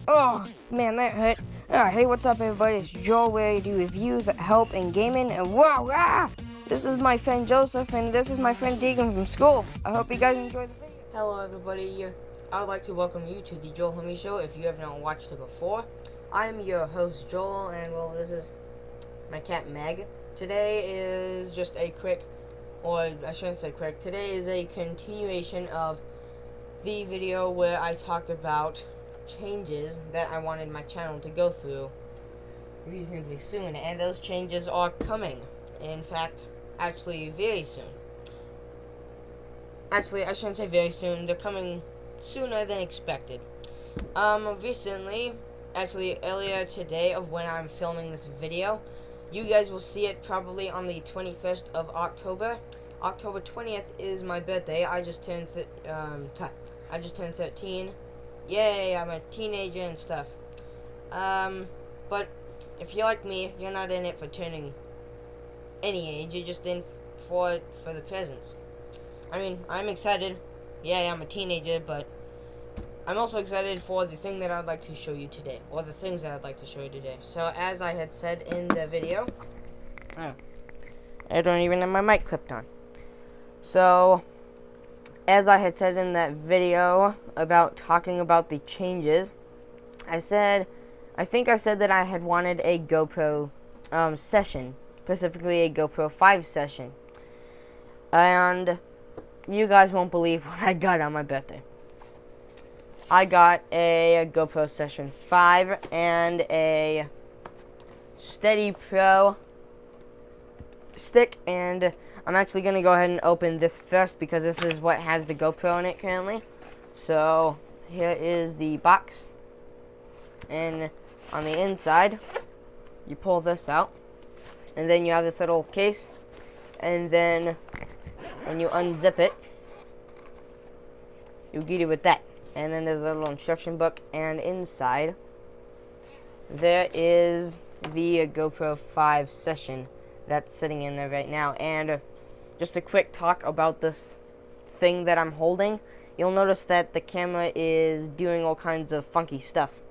Oh, man, that hurt. Hey, what's up, everybody? It's Joel, where I do reviews, help, and gaming. And wow, this is my friend Joseph, and this is my friend Deegan from school. I hope you guys enjoy the video. Hello, everybody. I would like to welcome you to the Joel Homie Show if you have not watched it before. I am your host, Joel, and, well, this is my cat, Meg. Today is just a quick, or I shouldn't say quick, today is a continuation of the video where I talked about changes that I wanted my channel to go through reasonably soon, and those changes are coming. In fact, actually very soon. Actually, I shouldn't say very soon. They're coming sooner than expected. Recently, actually earlier today of when I'm filming this video, you guys will see it probably on the 21st of October. October 20th is my birthday. I just turned 13. Yay, I'm a teenager and stuff. But if you're like me, you're not in it for turning any age. You're just in for the presents. I mean, I'm excited. Yeah, I'm a teenager, but I'm also excited for the thing that I'd like to show you today, or the things that I'd like to show you today. So, as I had said in the video, I don't even have my mic clipped on. So, as I had said in that video about talking about the changes, I think I said that I had wanted a GoPro session, specifically a GoPro 5 session. And you guys won't believe what I got on my birthday. I got a GoPro Session 5 and a Steady Pro stick, and I'm actually going to go ahead and open this first because this is what has the GoPro in it currently. So here is the box, and on the inside you pull this out, and then you have this little case, and then when you unzip it, you get it with that. And then there's a little instruction book, and inside there is the GoPro 5 session that's sitting in there right now. And just a quick talk about this thing that I'm holding. You'll notice that the camera is doing all kinds of funky stuff.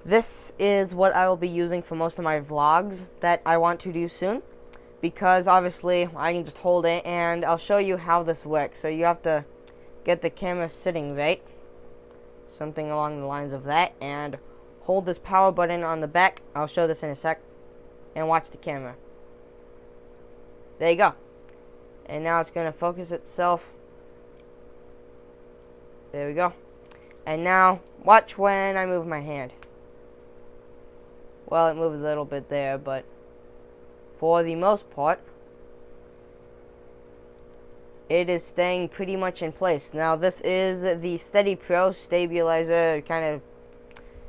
This is what I will be using for most of my vlogs that I want to do soon, because obviously I can just hold it, and I'll show you how this works. So you have to get the camera sitting right, something along the lines of that, and hold this power button on the back. I'll show this in a sec, and watch the camera. There you go. And now it's going to focus itself. There we go. And now watch when I move my hand. Well, it moved a little bit there, but for the most part, it is staying pretty much in place. Now, this is the Steady Pro stabilizer kind of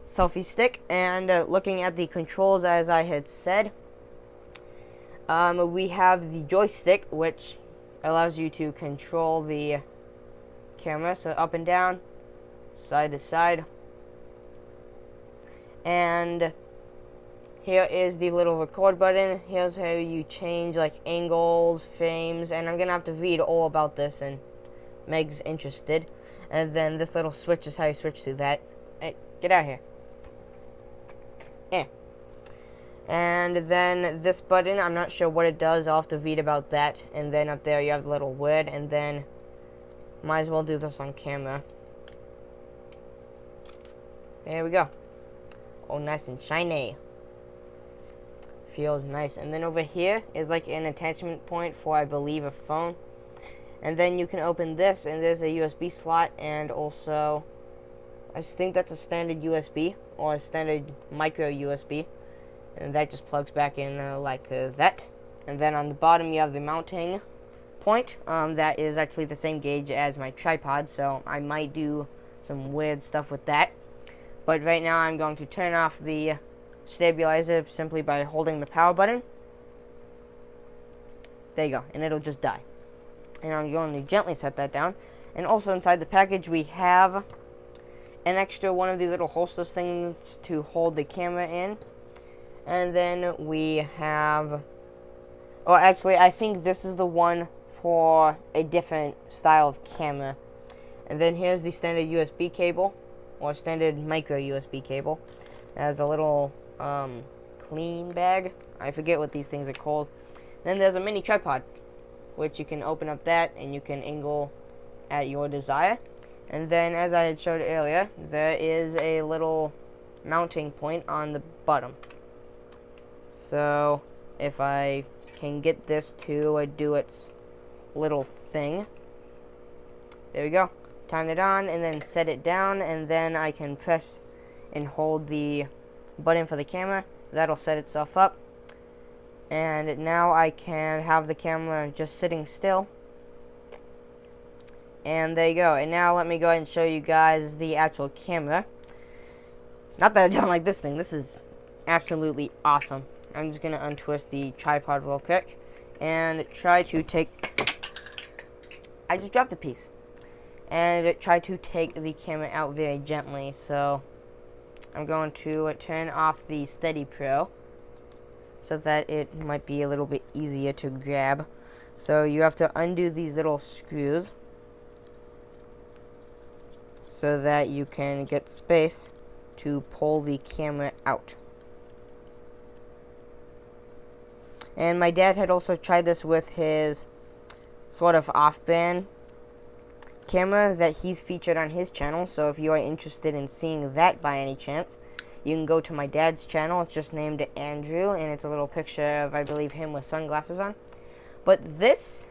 selfie stick, and looking at the controls, as I had said, we have the joystick, which allows you to control the camera, so up and down, side to side, and here is the little record button. Here's how you change like angles, frames, and I'm gonna have to read all about this, and Meg's interested. And then this little switch is how you switch to that. Hey, get out of here. Yeah. And then this button, I'm not sure what it does. I'll have to read about that. And then up there you have the little word, and then might as well do this on camera. There we go. Oh, nice and shiny. Feels nice. And then over here is like an attachment point for, I believe, a phone. And then you can open this, and there's a USB slot, and also I think that's a standard USB or a standard micro USB, and that just plugs back in like that. And then on the bottom you have the mounting point. That is actually the same gauge as my tripod, so I might do some weird stuff with that. But right now I'm going to turn off the stabilizer simply by holding the power button. There you go, and it'll just die. And I'm going to gently set that down. And also inside the package we have an extra one of these little holster things to hold the camera in. And then we have, oh, actually I think this is the one for a different style of camera. And then here's the standard USB cable, or standard micro USB cable. It has a little clean bag. I forget what these things are called. Then there's a mini tripod, which you can open up that and you can angle at your desire. And then, as I had showed earlier, there is a little mounting point on the bottom. So if I can get this to do its little thing, there we go. Turn it on and then set it down, and then I can press and hold the button for the camera. That'll set itself up, and now I can have the camera just sitting still. And there you go. And now let me go ahead and show you guys the actual camera. Not that I don't like this thing. This is absolutely awesome. I'm just going to untwist the tripod real quick and try to take... I just dropped a piece. And try to take the camera out very gently. So I'm going to turn off the Steady Pro so that it might be a little bit easier to grab. So you have to undo these little screws so that you can get space to pull the camera out. And my dad had also tried this with his sort of off-band camera that he's featured on his channel. So if you are interested in seeing that by any chance, you can go to my dad's channel. It's just named Andrew, and it's a little picture of, I believe, him with sunglasses on. But this,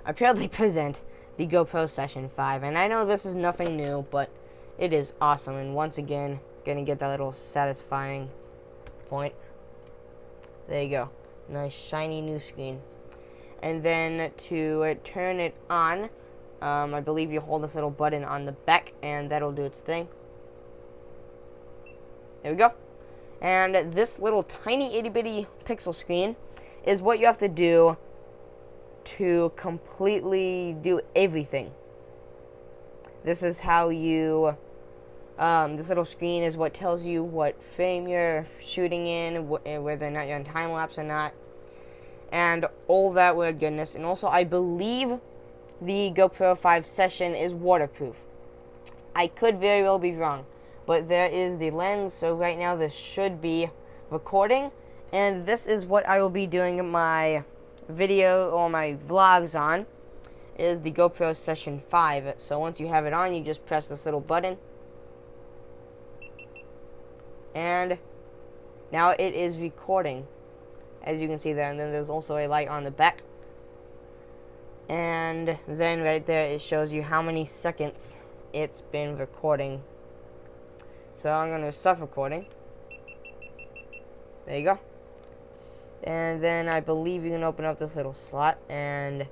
I proudly present the GoPro Session 5. And I know this is nothing new, but it is awesome. And once again, gonna get that little satisfying point. There you go. Nice shiny new screen. And then to turn it on, I believe you hold this little button on the back, and that'll do its thing. There we go. And this little tiny itty-bitty pixel screen is what you have to do to completely do everything. This is how you... this little screen is what tells you what frame you're shooting in, whether or not you're in time-lapse or not, and all that weird goodness. And also, I believe the GoPro 5 Session is waterproof. I could very well be wrong, but there is the lens, so right now this should be recording, and this is what I will be doing my video or my vlogs on, is the GoPro Session 5. So once you have it on, you just press this little button, and now it is recording, as you can see there. And then there's also a light on the back, and then right there it shows you how many seconds it's been recording. So I'm going to stop recording. There you go. And then I believe you can open up this little slot, and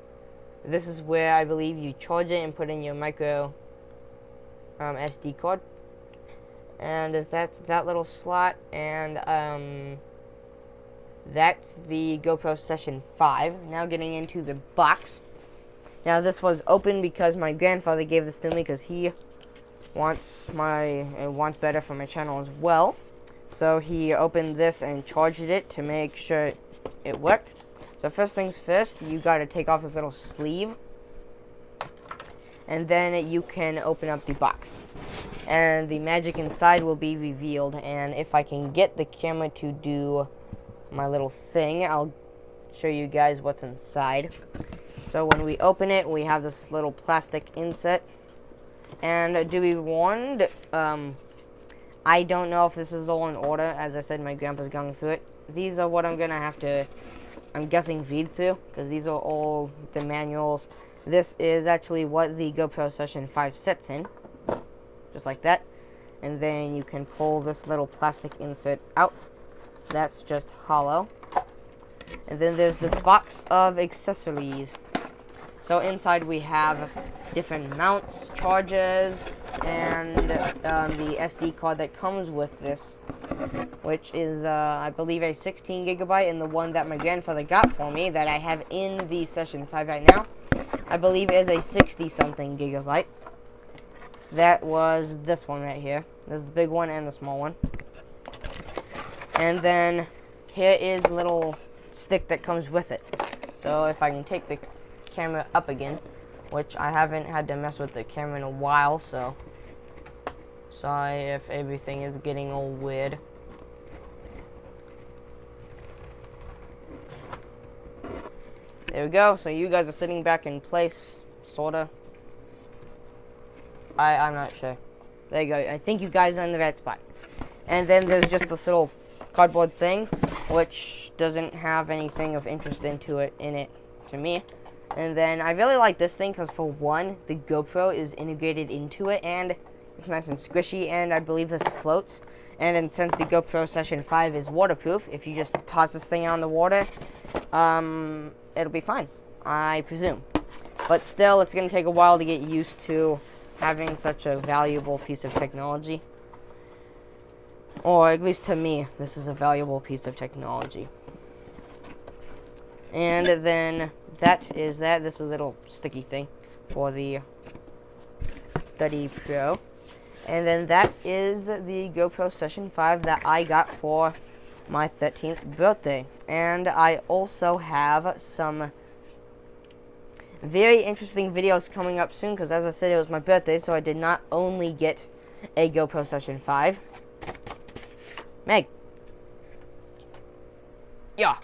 this is where I believe you charge it and put in your micro SD card. And that's that little slot, and that's the GoPro Session 5. Now getting into the box. Now this was open because my grandfather gave this to me because he wants better for my channel as well. So he opened this and charged it to make sure it worked. So first things first, you gotta take off this little sleeve, and then you can open up the box, and the magic inside will be revealed. And if I can get the camera to do my little thing, I'll show you guys what's inside. So when we open it, we have this little plastic insert. And to be warned, I don't know if this is all in order. As I said, my grandpa's going through it. These are what I'm gonna have to, I'm guessing, read through, because these are all the manuals. This is actually what the GoPro Session 5 sits in, just like that. And then you can pull this little plastic insert out. That's just hollow. And then there's this box of accessories. So inside we have different mounts, chargers, and the SD card that comes with this, which is, I believe, a 16 gigabyte, and the one that my grandfather got for me that I have in the Session 5 right now, I believe is a 60-something gigabyte. That was this one right here. There's the big one and the small one. And then here is the little stick that comes with it. So if I can take the camera up again, which I haven't had to mess with the camera in a while, so Sorry if everything is getting all weird. There we go. So you guys are sitting back in place, sorta. I'm not sure. There you go. I think you guys are in the right spot. And then there's just this little cardboard thing, which doesn't have anything of interest in it to me. And then I really like this thing because, for one, the GoPro is integrated into it, and it's nice and squishy, and I believe this floats. And then since the GoPro Session 5 is waterproof, if you just toss this thing out in the water, it'll be fine, I presume. But still, it's going to take a while to get used to having such a valuable piece of technology. Or at least to me, this is a valuable piece of technology. And then that is that. This is a little sticky thing for the Study Pro. And then that is the GoPro Session 5 that I got for my 13th birthday. And I also have some very interesting videos coming up soon, because as I said, it was my birthday, so I did not only get a GoPro Session 5. Meg. Yeah.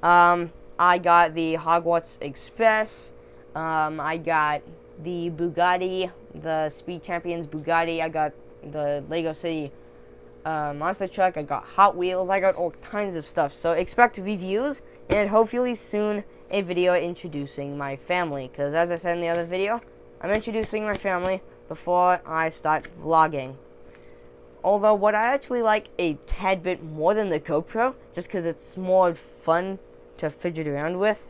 I got the Hogwarts Express. I got the Bugatti, the Speed Champions Bugatti. I got the Lego City monster truck. I got Hot Wheels. I got all kinds of stuff. So expect reviews, and hopefully soon a video introducing my family. Because as I said in the other video, I'm introducing my family before I start vlogging. Although what I actually like a tad bit more than the GoPro, just because it's more fun to fidget around with,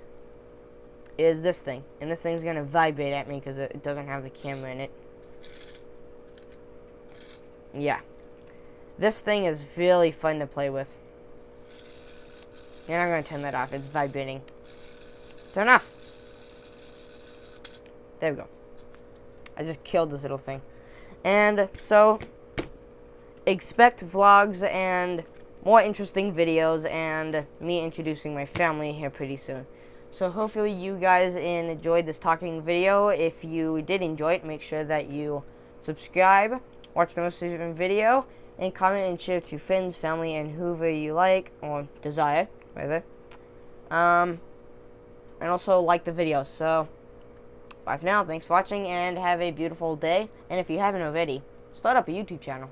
is this thing. And this thing's going to vibrate at me because it doesn't have the camera in it. Yeah. This thing is really fun to play with. And I'm going to turn that off. It's vibrating. Turn off. There we go. I just killed this little thing. And so, expect vlogs and more interesting videos and me introducing my family here pretty soon. So hopefully you guys enjoyed this talking video. If you did enjoy it, make sure that you subscribe, watch the most recent video, and comment and share to friends, family, and whoever you like, or desire, rather. And also like the video. So, bye for now. Thanks for watching, and have a beautiful day. And if you haven't already, start up a YouTube channel.